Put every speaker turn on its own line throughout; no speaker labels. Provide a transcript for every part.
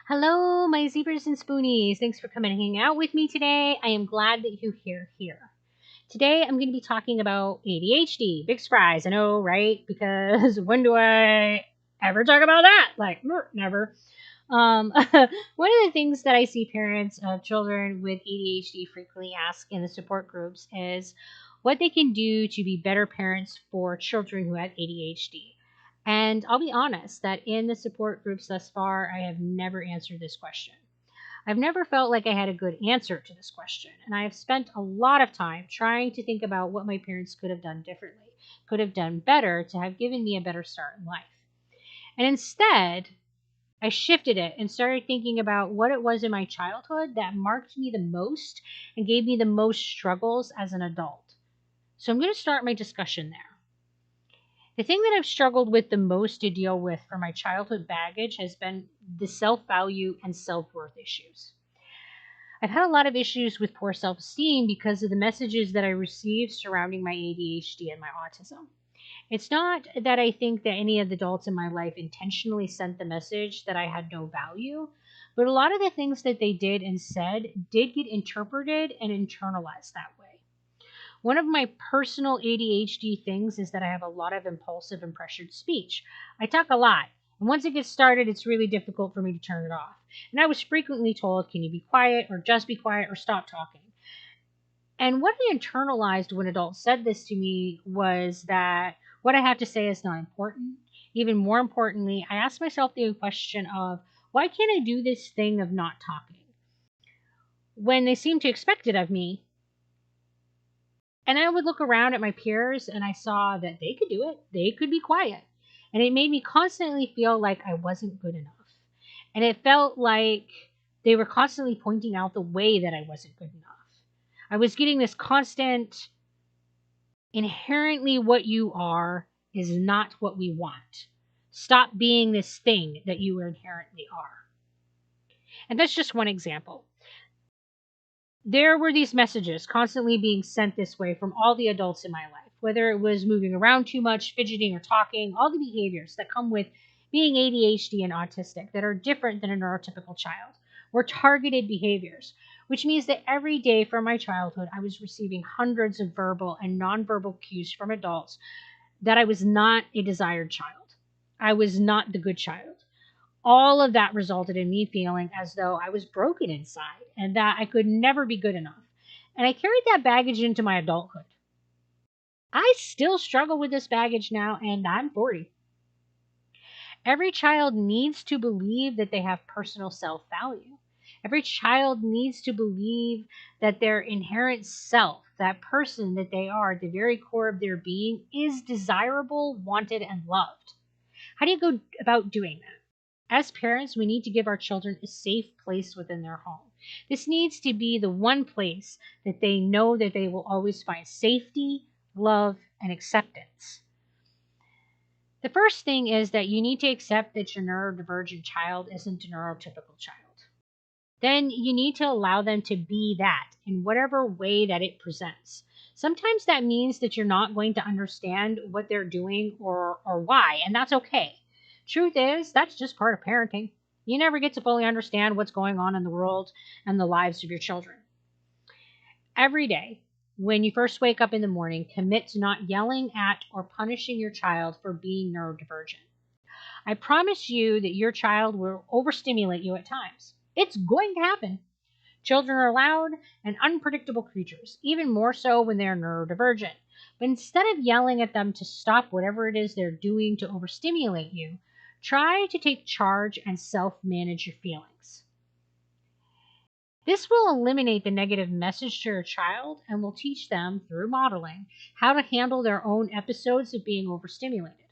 Hello, my zebras and spoonies. Thanks for coming and hanging out with me today. I am glad that you're here. Today, I'm going to be talking about ADHD. Big surprise, I know, right? Because when do I ever talk about that? Never. One of the things that I see parents of children with ADHD frequently ask in the support groups is what they can do to be better parents for children who have ADHD. And I'll be honest that in the support groups thus far, I have never answered this question. I've never felt like I had a good answer to this question, and I have spent a lot of time trying to think about what my parents could have done differently, could have done better to have given me a better start in life. And instead, I shifted it and started thinking about what it was in my childhood that marked me the most and gave me the most struggles as an adult. So I'm going to start my discussion there. The thing that I've struggled with the most to deal with for my childhood baggage has been the self value and self worth issues. I've had a lot of issues with poor self esteem because of the messages that I received surrounding my ADHD and my autism. It's not that I think that any of the adults in my life intentionally sent the message that I had no value, but a lot of the things that they did and said did get interpreted and internalized that way. One of my personal ADHD things is that I have a lot of impulsive and pressured speech. I talk a lot, and once it gets started, it's really difficult for me to turn it off. And I was frequently told, can you be quiet, or just be quiet, or stop talking? And what I internalized when adults said this to me was that what I have to say is not important. Even more importantly, I asked myself the question of, why can't I do this thing of not talking? When they seem to expect it of me, and I would look around at my peers and I saw that they could do it. They could be quiet. And it made me constantly feel like I wasn't good enough. And it felt like they were constantly pointing out the way that I wasn't good enough. I was getting this constant, inherently what you are is not what we want. Stop being this thing that you inherently are. And that's just one example. There were these messages constantly being sent this way from all the adults in my life, whether it was moving around too much, fidgeting, or talking, all the behaviors that come with being ADHD and autistic that are different than a neurotypical child were targeted behaviors, which means that every day from my childhood, I was receiving hundreds of verbal and nonverbal cues from adults that I was not a desired child. I was not the good child. All of that resulted in me feeling as though I was broken inside and that I could never be good enough. And I carried that baggage into my adulthood. I still struggle with this baggage now, and I'm 40. Every child needs to believe that they have personal self value. Every child needs to believe that their inherent self, that person that they are at the very core of their being, is desirable, wanted, and loved. How do you go about doing that? As parents, we need to give our children a safe place within their home. This needs to be the one place that they know that they will always find safety, love, and acceptance. The first thing is that you need to accept that your neurodivergent child isn't a neurotypical child. Then you need to allow them to be that in whatever way that it presents. Sometimes that means that you're not going to understand what they're doing or why, and that's okay. Truth is, that's just part of parenting. You never get to fully understand what's going on in the world and the lives of your children. Every day, when you first wake up in the morning, commit to not yelling at or punishing your child for being neurodivergent. I promise you that your child will overstimulate you at times. It's going to happen. Children are loud and unpredictable creatures, even more so when they're neurodivergent. But instead of yelling at them to stop whatever it is they're doing to overstimulate you, try to take charge and self-manage your feelings. This will eliminate the negative message to your child and will teach them, through modeling, how to handle their own episodes of being overstimulated.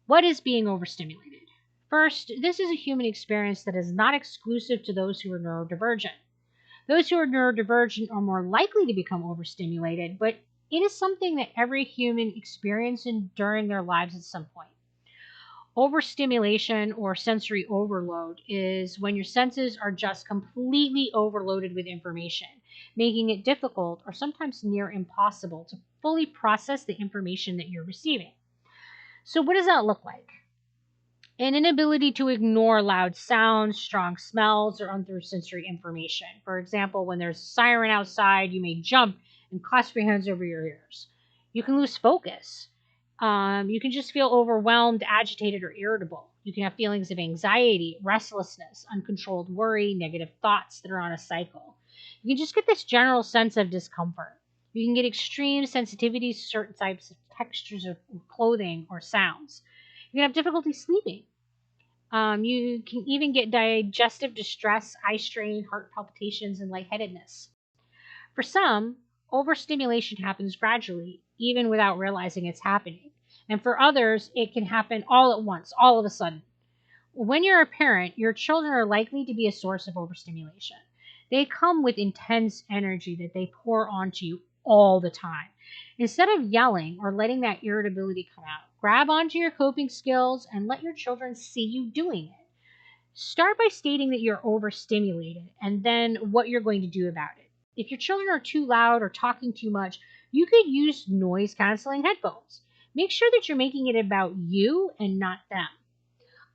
What is being overstimulated? First, this is a human experience that is not exclusive to those who are neurodivergent. Those who are neurodivergent are more likely to become overstimulated, but it is something that every human experiences during their lives at some point. Overstimulation or sensory overload is when your senses are just completely overloaded with information, making it difficult or sometimes near impossible to fully process the information that you're receiving. So what does that look like? An inability to ignore loud sounds, strong smells, or other sensory information. For example, when there's a siren outside, you may jump and clasp your hands over your ears. You can lose focus. You can just feel overwhelmed, agitated, or irritable. You can have feelings of anxiety, restlessness, uncontrolled worry, negative thoughts that are on a cycle. You can just get this general sense of discomfort. You can get extreme sensitivities to certain types of textures of clothing or sounds. You can have difficulty sleeping. You can even get digestive distress, eye strain, heart palpitations, and lightheadedness. For some, overstimulation happens gradually, even without realizing it's happening. And for others, it can happen all at once, all of a sudden. When you're a parent, your children are likely to be a source of overstimulation. They come with intense energy that they pour onto you all the time. Instead of yelling or letting that irritability come out, grab onto your coping skills and let your children see you doing it. Start by stating that you're overstimulated and then what you're going to do about it. If your children are too loud or talking too much, you could use noise canceling headphones. Make sure that you're making it about you and not them.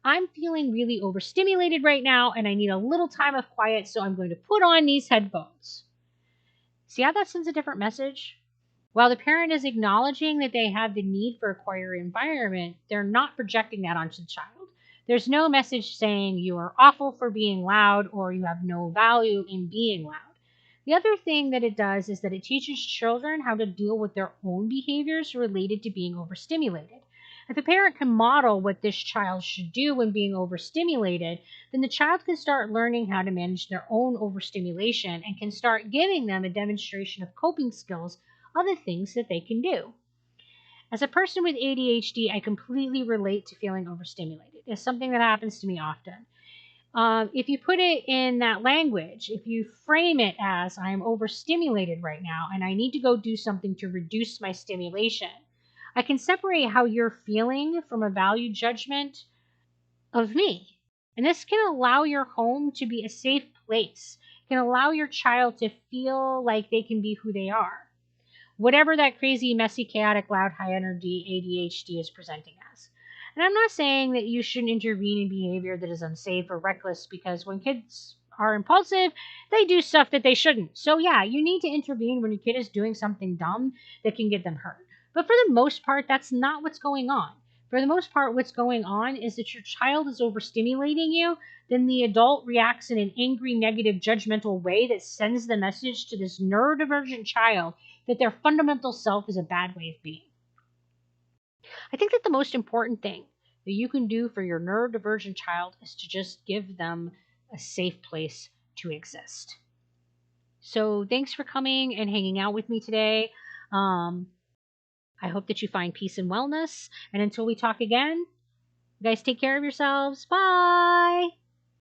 I'm feeling really overstimulated right now and I need a little time of quiet, so I'm going to put on these headphones. See how that sends a different message? While the parent is acknowledging that they have the need for a quieter environment, they're not projecting that onto the child. There's no message saying you are awful for being loud or you have no value in being loud. The other thing that it does is that it teaches children how to deal with their own behaviors related to being overstimulated. If a parent can model what this child should do when being overstimulated, then the child can start learning how to manage their own overstimulation and can start giving them a demonstration of coping skills, other things that they can do. As a person with ADHD, I completely relate to feeling overstimulated. It's something that happens to me often. If you put it in that language, if you frame it as I am overstimulated right now and I need to go do something to reduce my stimulation, I can separate how you're feeling from a value judgment of me. And this can allow your home to be a safe place, can allow your child to feel like they can be who they are, whatever that crazy, messy, chaotic, loud, high energy ADHD is presenting as. And I'm not saying that you shouldn't intervene in behavior that is unsafe or reckless, because when kids are impulsive, they do stuff that they shouldn't. So yeah, you need to intervene when your kid is doing something dumb that can get them hurt. But for the most part, that's not what's going on. For the most part, what's going on is that your child is overstimulating you, then the adult reacts in an angry, negative, judgmental way that sends the message to this neurodivergent child that their fundamental self is a bad way of being. I think that the most important thing that you can do for your neurodivergent child is to just give them a safe place to exist. So thanks for coming and hanging out with me today. I hope that you find peace and wellness. And until we talk again, you guys take care of yourselves. Bye.